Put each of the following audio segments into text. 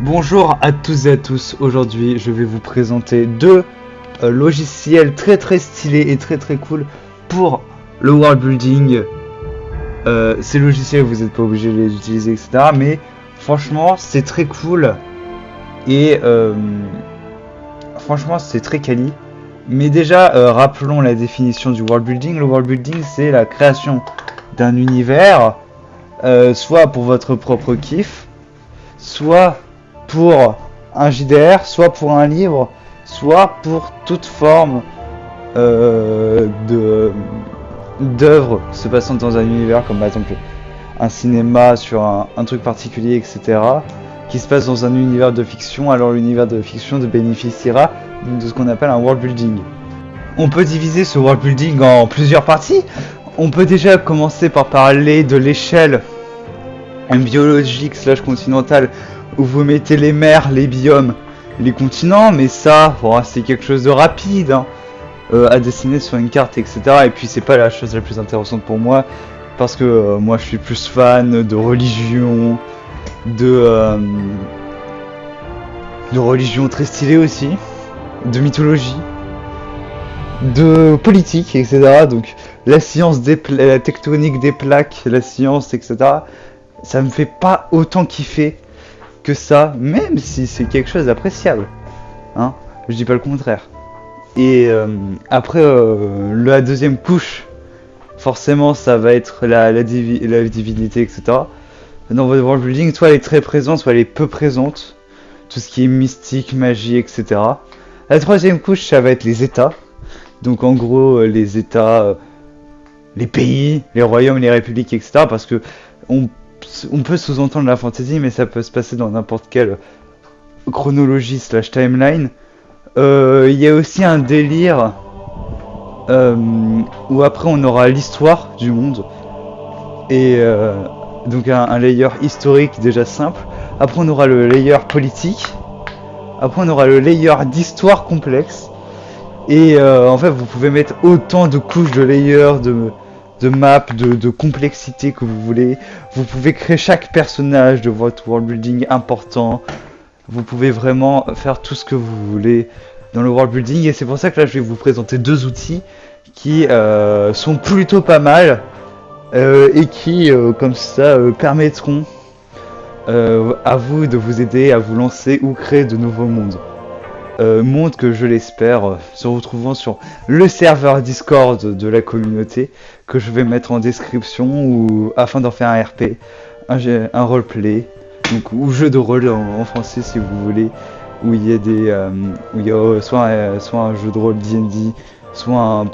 Bonjour à tous et à tous, aujourd'hui je vais vous présenter deux logiciels très stylés et très cool pour le world building. Ces logiciels vous n'êtes pas obligé de les utiliser etc. Mais franchement c'est très cool et franchement c'est très quali. Mais déjà rappelons la définition du world building. Le world building c'est la création d'un univers soit pour votre propre kiff, soit pour un JDR, soit pour un livre, soit pour toute forme d'œuvre se passant dans un univers, comme par exemple un cinéma sur un truc particulier, etc., qui se passe dans un univers de fiction. Alors l'univers de fiction bénéficiera de ce qu'on appelle un world building. On peut diviser ce world building en plusieurs parties. On peut déjà commencer par parler de l'échelle biologique / continentale, où vous mettez les mers, les biomes, les continents, mais ça, bon, c'est quelque chose de rapide hein, à dessiner sur une carte, etc. Et puis c'est pas la chose la plus intéressante pour moi, parce que moi je suis plus fan de religion, de religion très stylée aussi, de mythologie, de politique, etc. Donc la science la tectonique des plaques, la science, etc. Ça me fait pas autant kiffer que ça, même si c'est quelque chose d'appréciable, hein, je dis pas le contraire. Et après la deuxième couche, forcément ça va être la divinité, etc. Dans votre world building, soit elle est très présente, soit elle est peu présente, tout ce qui est mystique, magie, etc. La troisième couche, ça va être les états, donc en gros les états, les pays, les royaumes, les républiques, etc. Parce que on peut sous-entendre la fantasy, mais ça peut se passer dans n'importe quelle chronologie / timeline. Il y a aussi un délire où après on aura l'histoire du monde et donc un layer historique déjà simple. Après on aura le layer politique. Après on aura le layer d'histoire complexe. Et en fait vous pouvez mettre autant de couches de layers, de maps, de complexité que vous voulez. Vous pouvez créer chaque personnage de votre world building important. Vous pouvez vraiment faire tout ce que vous voulez dans le world building. Et c'est pour ça que là je vais vous présenter deux outils qui sont plutôt pas mal et qui comme ça permettront à vous de vous aider à vous lancer ou créer de nouveaux mondes. Monde que je l'espère se retrouvant sur le serveur Discord de la communauté, que je vais mettre en description, ou afin d'en faire un RP, un roleplay, donc ou jeu de rôle en français si vous voulez, où il y a des où il y a soit un jeu de rôle D&D, soit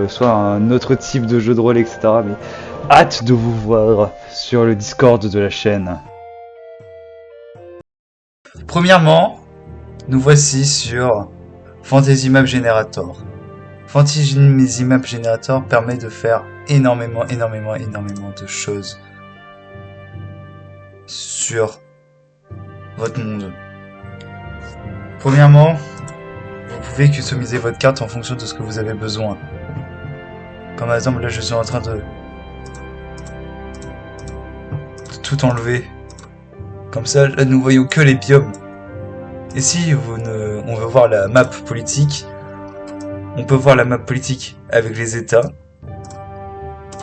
soit un autre type de jeu de rôle, etc. Mais hâte de vous voir sur le Discord de la chaîne. Premièrement, nous voici sur Fantasy Map Generator. Fantasy Map Generator permet de faire énormément de choses sur votre monde. Premièrement, vous pouvez customiser votre carte en fonction de ce que vous avez besoin. Comme par exemple, là je suis en train de tout enlever. Comme ça, là nous voyons que les biomes. Et si on veut voir la map politique, on peut voir la map politique avec les états,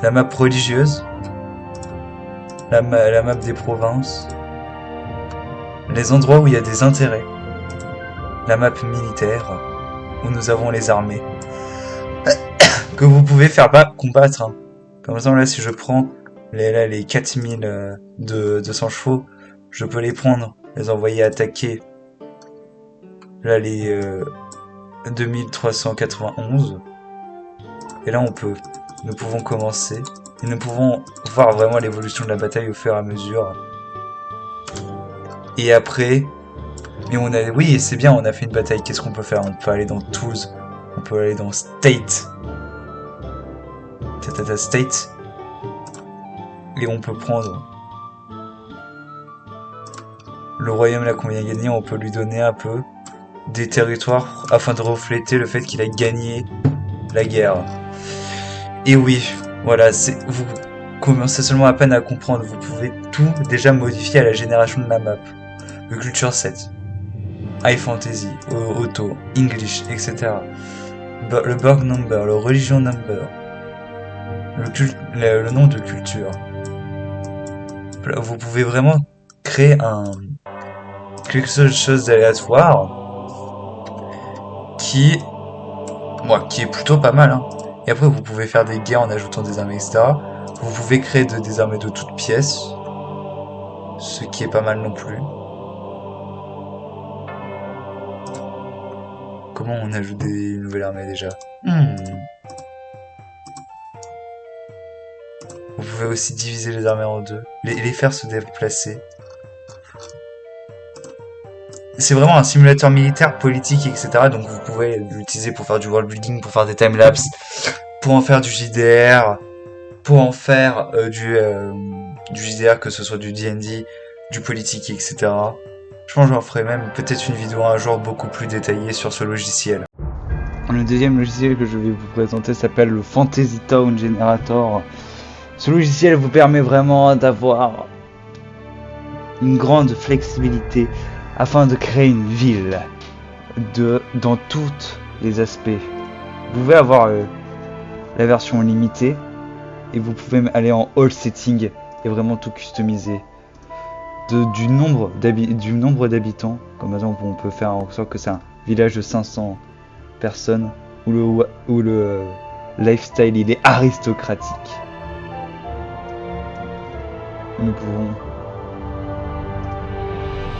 la map religieuse, la map des provinces, les endroits où il y a des intérêts, la map militaire, où nous avons les armées, que vous pouvez faire combattre. Hein. Comme ça, là, si je prends les 4000 de 200 chevaux, je peux les prendre, les envoyer attaquer. Là, les 2391. Et là, nous pouvons commencer. Et nous pouvons voir vraiment l'évolution de la bataille au fur et à mesure. Et après... oui, c'est bien, on a fait une bataille. Qu'est-ce qu'on peut faire? On peut aller dans Tools. On peut aller dans State. State. Et on peut prendre... le royaume là qu'on vient gagner, on peut lui donner un peu des territoires afin de refléter le fait qu'il a gagné la guerre. Et oui, voilà, vous commencez seulement à peine à comprendre, vous pouvez tout déjà modifier à la génération de la map. le culture 7, high fantasy, auto, English, etc. Le birth number, le religion number, le nom de culture. Vous pouvez vraiment créer quelque chose d'aléatoire qui est plutôt pas mal, hein. Et après, vous pouvez faire des guerres en ajoutant des armées, etc. Vous pouvez créer des armées de toutes pièces, ce qui est pas mal non plus. Comment on ajoute des nouvelles armées déjà? Vous pouvez aussi diviser les armées en deux, les faire se déplacer. C'est vraiment un simulateur militaire, politique, etc. Donc vous pouvez l'utiliser pour faire du world building, pour faire des timelapses, pour en faire du JDR, pour en faire du JDR, que ce soit du D&D, du politique, etc. Je pense que j'en ferai même peut-être une vidéo un jour beaucoup plus détaillée sur ce logiciel. Le deuxième logiciel que je vais vous présenter s'appelle le Fantasy Town Generator. Ce logiciel vous permet vraiment d'avoir une grande flexibilité afin de créer une ville dans tous les aspects. Vous pouvez avoir la version limitée et vous pouvez aller en all setting et vraiment tout customiser. Du nombre d'habitants, comme par exemple on peut faire en sorte que c'est un village de 500 personnes où le lifestyle il est aristocratique. Nous pouvons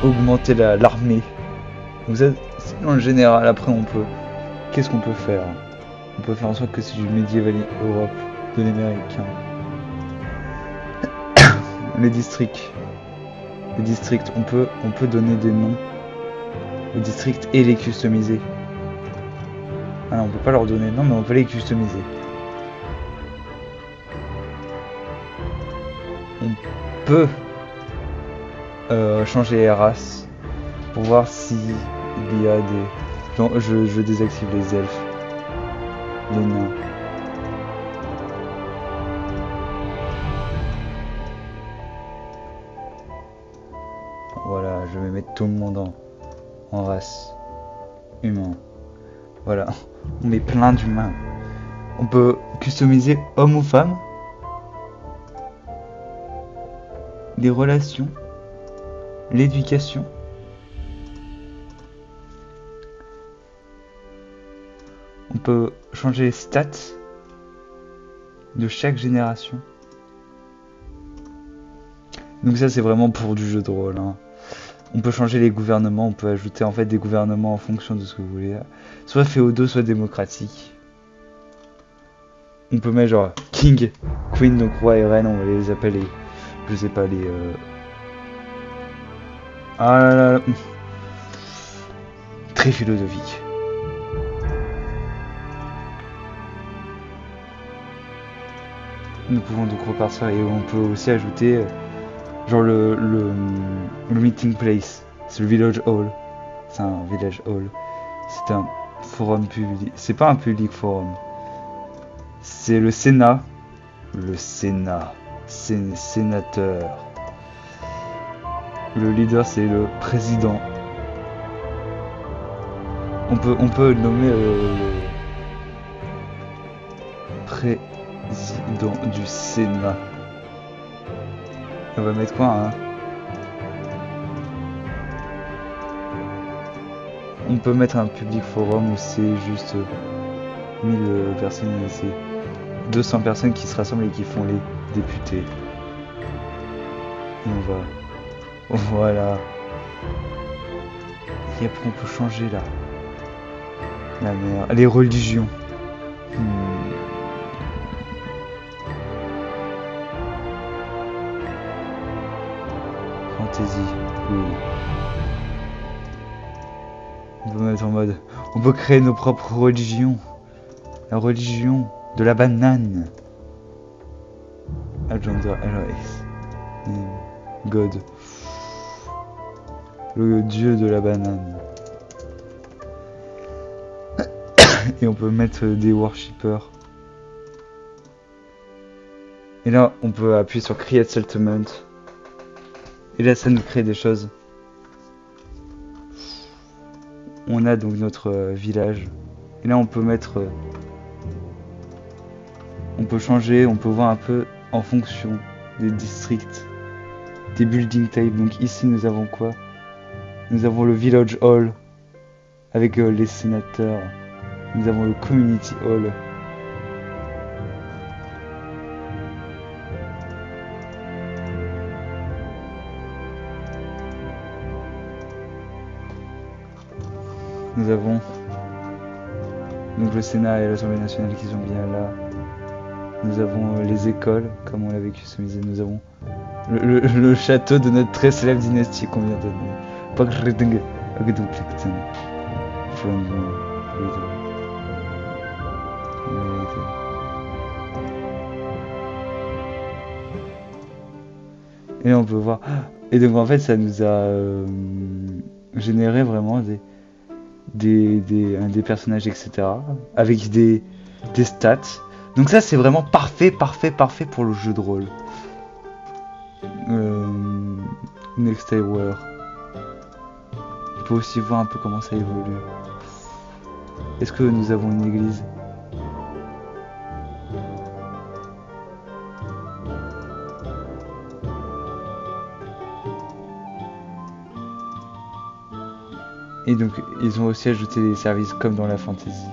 augmenter l'armée. Sinon en général après qu'est-ce qu'on peut faire? On peut faire en sorte que c'est du médiéval Europe de l'américain. Les districts, on peut donner des noms aux districts et les customiser. Ah non, on peut pas leur donner non, mais on peut les customiser. On peut changer les races pour voir si il y a des... Non, je désactive les elfes, les nains. Voilà, je vais mettre tout le monde en race humain. Voilà, on met plein d'humains. On peut customiser homme ou femme, les relations, l'éducation. On peut changer les stats de chaque génération. Donc ça c'est vraiment pour du jeu de rôle, hein. On peut changer les gouvernements, on peut ajouter en fait des gouvernements en fonction de ce que vous voulez. Soit féodaux, soit démocratiques. On peut mettre genre King, Queen, donc roi et reine, on va les appeler, je sais pas, les... Ah là là, très philosophique. Nous pouvons donc repartir et on peut aussi ajouter genre le meeting place, c'est le village hall. C'est un village hall. C'est un forum public. C'est pas un public forum. C'est le Sénat. Le Sénat. C'est sénateur. Le leader c'est le président. On peut nommer le président du Sénat. On va mettre quoi, hein? On peut mettre un public forum où c'est juste 1000 personnes, c'est 200 personnes qui se rassemblent et qui font les députés. Et on va... Voilà. Et après on peut changer là. La merde. Les religions. Fantasy. Oui. On peut mettre en mode... On peut créer nos propres religions. La religion de la banane. Agenda LS. God. Le dieu de la banane. Et on peut mettre des worshippers. Et là, on peut appuyer sur Create Settlement. Et là, ça nous crée des choses. on a donc notre village. Et là on peut mettre... on peut changer, on peut voir un peu en fonction des districts, des building types. Donc ici nous avons quoi? Nous avons le village hall avec les sénateurs. Nous avons le community hall. Nous avons donc le Sénat et l'Assemblée nationale qui sont bien là. Nous avons les écoles, comme on l'avait customisé. Nous avons le château de notre très célèbre dynastie qu'on vient de... Et là on peut voir... Et donc en fait ça nous a généré vraiment des personnages, etc. Avec des stats. Donc ça c'est vraiment parfait pour le jeu de rôle. Next Tower. On peut aussi voir un peu comment ça évolue. Est-ce que nous avons une église? Et donc ils ont aussi ajouté des services comme dans la fantasy.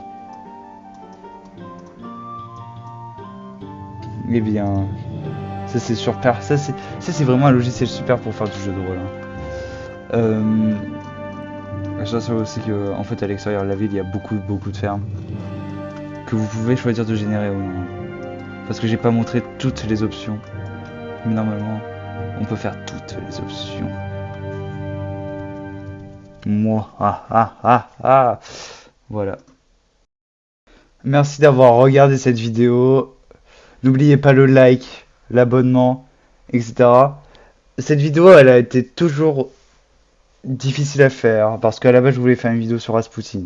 Eh bien, ça c'est super. Ça c'est vraiment un logiciel super pour faire du jeu de rôle. Je sais aussi que en fait à l'extérieur de la ville il y a beaucoup de fermes que vous pouvez choisir de générer ou non. Parce que j'ai pas montré toutes les options. Mais normalement, on peut faire toutes les options. Moi, voilà. Merci d'avoir regardé cette vidéo. N'oubliez pas le like, l'abonnement, etc. Cette vidéo, elle a été toujours difficile à faire parce qu'à la base, je voulais faire une vidéo sur Rasputin.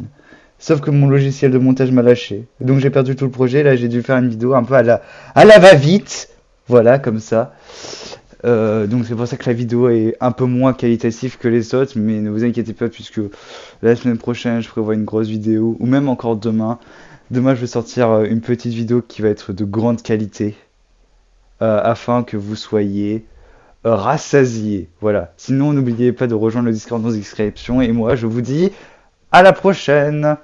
Sauf que mon logiciel de montage m'a lâché. Donc j'ai perdu tout le projet. Là, j'ai dû faire une vidéo un peu à la va-vite. Voilà, comme ça. Donc c'est pour ça que la vidéo est un peu moins qualitative que les autres, mais ne vous inquiétez pas puisque la semaine prochaine je prévois une grosse vidéo, ou même encore demain. Demain je vais sortir une petite vidéo qui va être de grande qualité, afin que vous soyez rassasiés. Voilà. Sinon n'oubliez pas de rejoindre le Discord dans la description, et moi je vous dis à la prochaine.